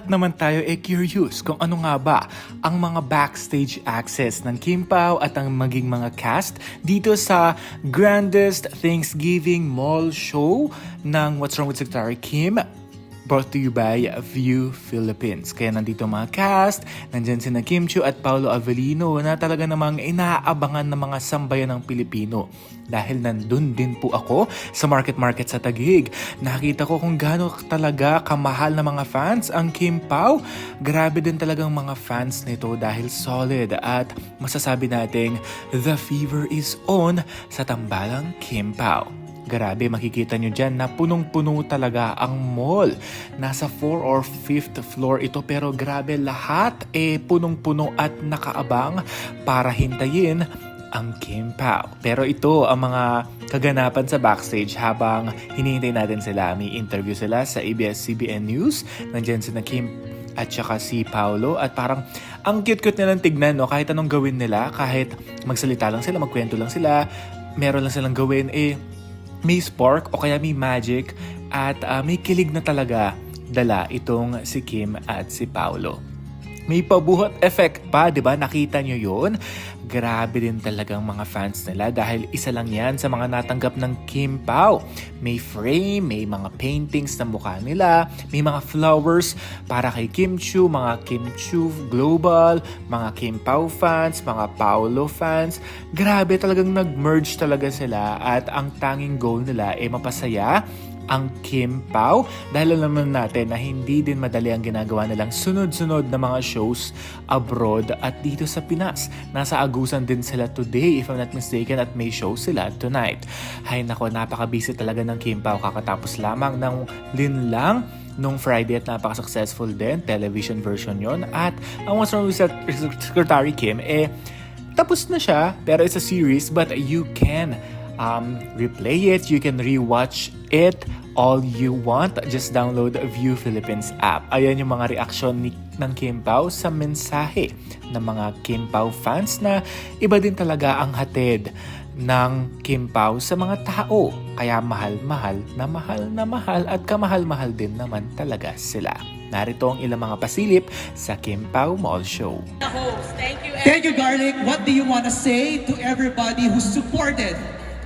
lahat naman tayo curious kung ano nga ba ang mga backstage access ng Kim Pao at ang maging mga cast dito sa grandest Thanksgiving Mall show ng What's Wrong with Secretary Kim, brought to you by View Philippines. Kaya nandito mga cast, nandyan sina Kim Chiu at Paolo Avellino na talaga namang inaabangan ng mga sambayan ng Pilipino. Dahil nandun din po ako sa Market sa Taguig. Nakita ko kung gaano talaga kamahal na mga fans ang Kim Pao. Grabe din talagang mga fans nito dahil solid at masasabi nating the fever is on sa tambalang Kim Pao. Grabe, makikita nyo dyan na punong-puno talaga ang mall. Nasa 4 or 5th floor ito pero grabe lahat punong-puno at nakaabang para hintayin ang Kim Pao. Pero ito ang mga kaganapan sa backstage habang hinihintay natin sila. May interview sila sa ABS-CBN News. Nandyan sina Kim at saka si Paolo at parang ang cute-cute nilang tignan, no? Kahit anong gawin nila, kahit magsalita lang sila, magkwento lang sila, meron lang silang gawin, may spark o kaya may magic at may kilig na talaga dala itong si Kim at si Paolo. May pabuhat effect pa, di ba? Nakita nyo yun? Grabe din talagang mga fans nila dahil isa lang yan sa mga natanggap ng Kim Pao. May frame, may mga paintings na mukha nila, may mga flowers para kay Kim Chiu, mga Kim Chiu Global, mga Kim Pao fans, mga Paolo fans. Grabe, talagang nag-merge talaga sila at ang tanging goal nila ay mapasaya ang Kim Pao dahil alam natin na hindi din madali ang ginagawa nilang sunod-sunod na mga shows abroad at dito sa Pinas. Nasa Agusan din sila today if I'm not mistaken at may show sila tonight. Hay nako, napaka-busy talaga ng Kim Pao, kakatapos lamang ng Linlang nung Friday at napaka-successful din, television version yon. At ang What's Wrong with Secretary Kim, tapos na siya pero it's a series but you can replay it, you can rewatch it all you want. Just download View Philippines app. Ayan yung mga reaksyon ng Kim Pao sa mensahe ng mga Kim Pao fans na iba din talaga ang hatid ng Kim Pao sa mga tao. Kaya mahal at kamahal-mahal din naman talaga sila. Narito ang ilang mga pasilip sa Kim Pao Mall Show. Thank you, Garlic. What do you want to say to everybody who supported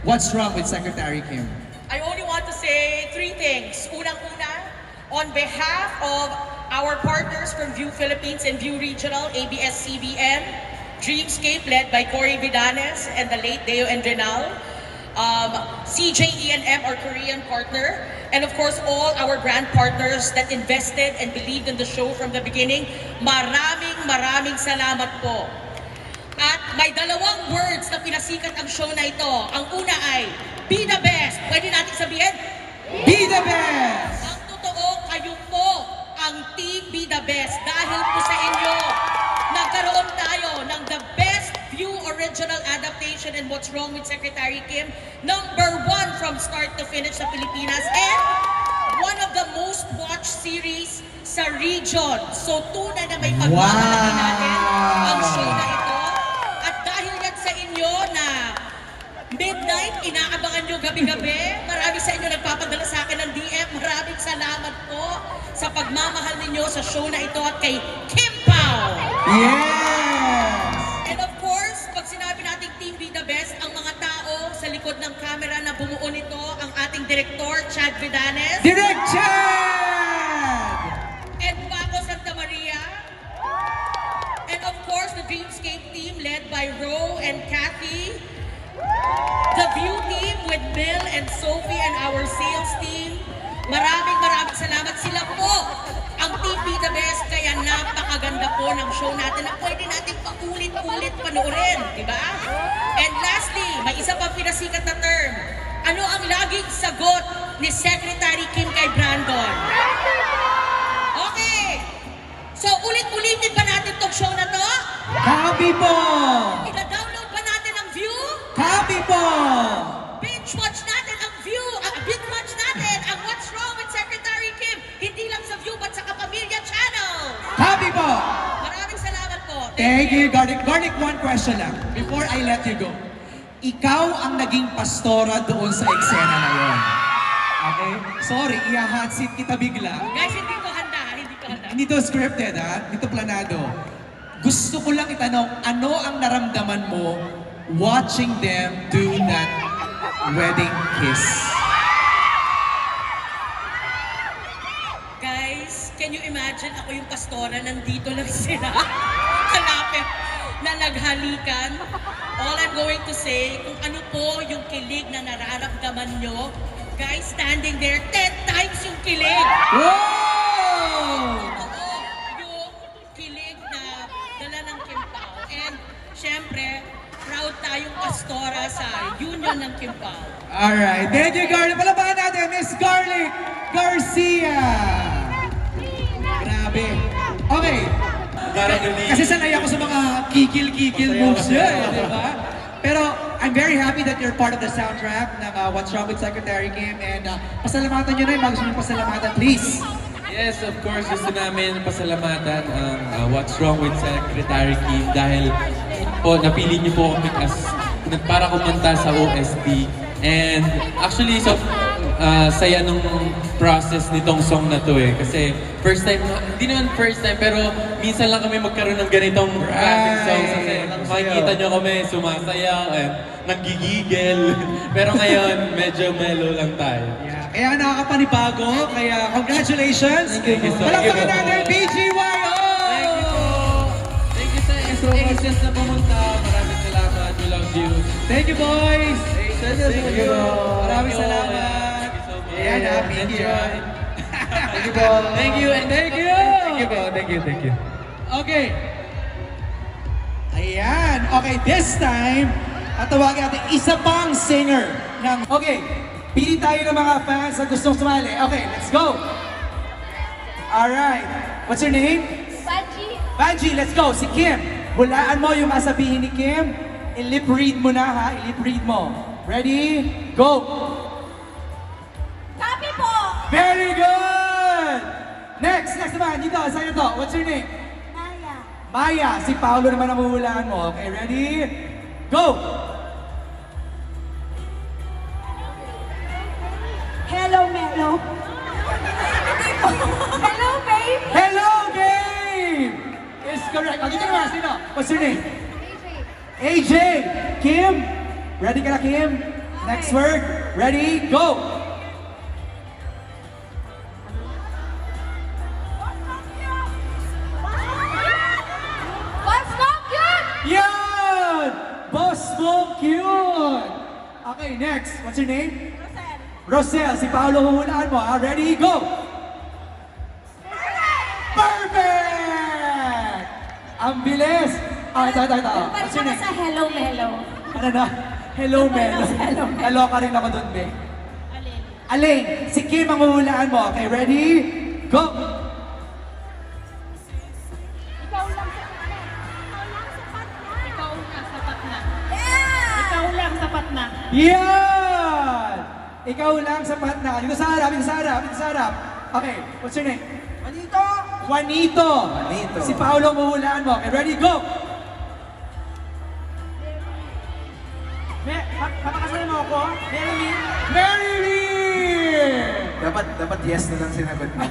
What's Wrong with Secretary Kim? I only want to say three things. Unang-una, on behalf of our partners from View Philippines and View Regional, ABS-CBN, Dreamscape led by Cory Vidanes and the late Deo Endrenal, CJE&M, our Korean partner, and of course all our brand partners that invested and believed in the show from the beginning. Maraming salamat po. At may dalawang words na pinasikat ang show na ito. Ang una ay, be the best. Pwede natin sabihin? Be the best! Ang totoo, kayo po ang team Be the Best. Dahil po sa inyo, nagkaroon tayo ng the best View original adaptation in What's Wrong with Secretary Kim. #1 from start to finish sa Pilipinas. And one of the most watched series sa region. So tunay na may pagmamalaki natin ang show na ito. At dahil yan sa inyo na midnight, inaabangan nyo gabi-gabi. Marami sa inyo nagpapadala sa akin ng DM. Maraming salamat po sa pagmamahal ninyo sa show na ito at kay Kim Pao. Yes! And of course, pag sinabi nating Team Be the Best, ang mga tao sa likod ng camera na bumuo nito, ang ating director, Chad Vidanes. Direct Chad! And Paco Santa Maria. And of course, the Dreamscape team led by Ro and Kathy. The View team with Bill and Sophie and our sales team. Maraming salamat. Sila po ang Team Be the Best. Kaya napakaganda po ng show natin na pwede natin paulit-ulit panoorin. Diba? And lastly, may isa pang pinasikat na term. Ano ang laging sagot ni Secretary Kim kay Brandon? Okay. So ulit-ulitin ba natin tong show na to? Copy po! Ina-download ba natin ang View? Copy po! Binge-watch natin ang View. Binge-watch natin ang What's Wrong with Secretary Kim. Hindi lang sa View, but sa Kapamilya Channel. Copy po! Maraming salamat po. Thank you, Garlic. Garlic, one question lang before I let you go. Ikaw ang naging pastora doon sa eksena na yun. Okay? Sorry, i-hot seat kita bigla. Guys, hindi ko handa. Hindi ko Hindi to scripted, ha? Hindi to planado. Gusto ko lang itanong, ano ang naramdaman mo watching them do that wedding kiss? Guys, can you imagine ako yung pastora, nandito lang sila, kalapit na naghalikan. All I'm going to say, kung ano po yung kilig na nararamdaman nyo, guys, standing there, 10 times yung kilig. Wow! Oo, yung kilig na dala ng Kimpao. And syempre, proud tayong pastora sa union ng Kimpao. Alright, thank you, Garlic. Palabahan natin, Miss Garlic Garcia. Grabe. Okay. Kasi sanay ako sa mga kikil-kikil moves niya, di ba? Pero I'm very happy that you're part of the soundtrack ng What's Wrong with Secretary Kim. And pasalamatan nyo na yung mga gusto nyo pasalamatan, please. Yes, of course, gusto namin pasalamatan ang What's Wrong with Secretary Kim dahil po napili niyo po kami as para kumanta sa OST. And actually, so, saya nung process nitong song na to eh. Kasi first time, hindi naman first time, pero minsan lang kami magkaroon ng ganitong klaseng songs. Kasi makikita nyo kami sumasayaw and naggigigil. Pero ngayon, medyo mellow lang tayo. Yeah, kaya nakakapanibago. Kaya congratulations. Thank you so much. Palabahan natin, BGYO! Thank you po! Thank you sa Aces na pumunta. Maraming salamat. We love you. Thank you, boys! Thank you. Maraming salamat. Ayan, happy Enjoy. Thank you po. Thank you and Thank you. Thank you po. Thank you. Okay. Ayan. Okay, this time, tatawagin natin isa pang singer. Okay, pili tayo ng mga fans na gustong sumali. Okay, let's go. Alright. What's your name? Banji. Banji, let's go. Si Kim. Hulaan mo yung masabihin ni Kim. I-lip read mo na ha. I-lip read mo. Ready? Go! Copy po. Very good! Next naman. Dito, sa'yo to. What's your name? Maya. Maya. Si Paolo naman ang huhulaan mo. Okay, ready? Go! Hello, Melo. Hello, babe. Hello, game! Is correct. O, dito naman. Sino? What's your name? AJ. Kim? Ready ka na, Kim? Next word. Ready? Go! What's not good? Yan! Boss mo, cute! Okay, next. What's your name? Rosel. Si Paolo huhulaan mo. Ready? Go! Perfect! Ang bilis! Ito. What's your name? Sa Hello, Melo. Ano na? Hello, Mel. Hello, Mel. Naloka rin ako dun, Be. Aling. Si Kim ang huhulaan mo. Okay, ready? Go! Ikaw lang sapat na. Ikaw lang sapat na. Yeah! Ikaw lang sapat na. Yan! Ikaw lang sapat na. Dito sa harap, dito sa harap, dito sa harap. Okay, what's your name? Juanito! Juanito! Si Paolo ang huhulaan mo. Okay, ready? Go! Papakasalan mo ako? Mary Lee! Dapat yes na lang sinagot mo.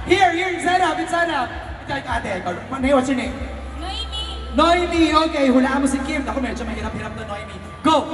Here, inside up. Ate, ikaw. What's your name? Noemi. Noemi! Okay, hulaan mo si Kim. Ako, medyo mahirap-hirap na Noemi. Go!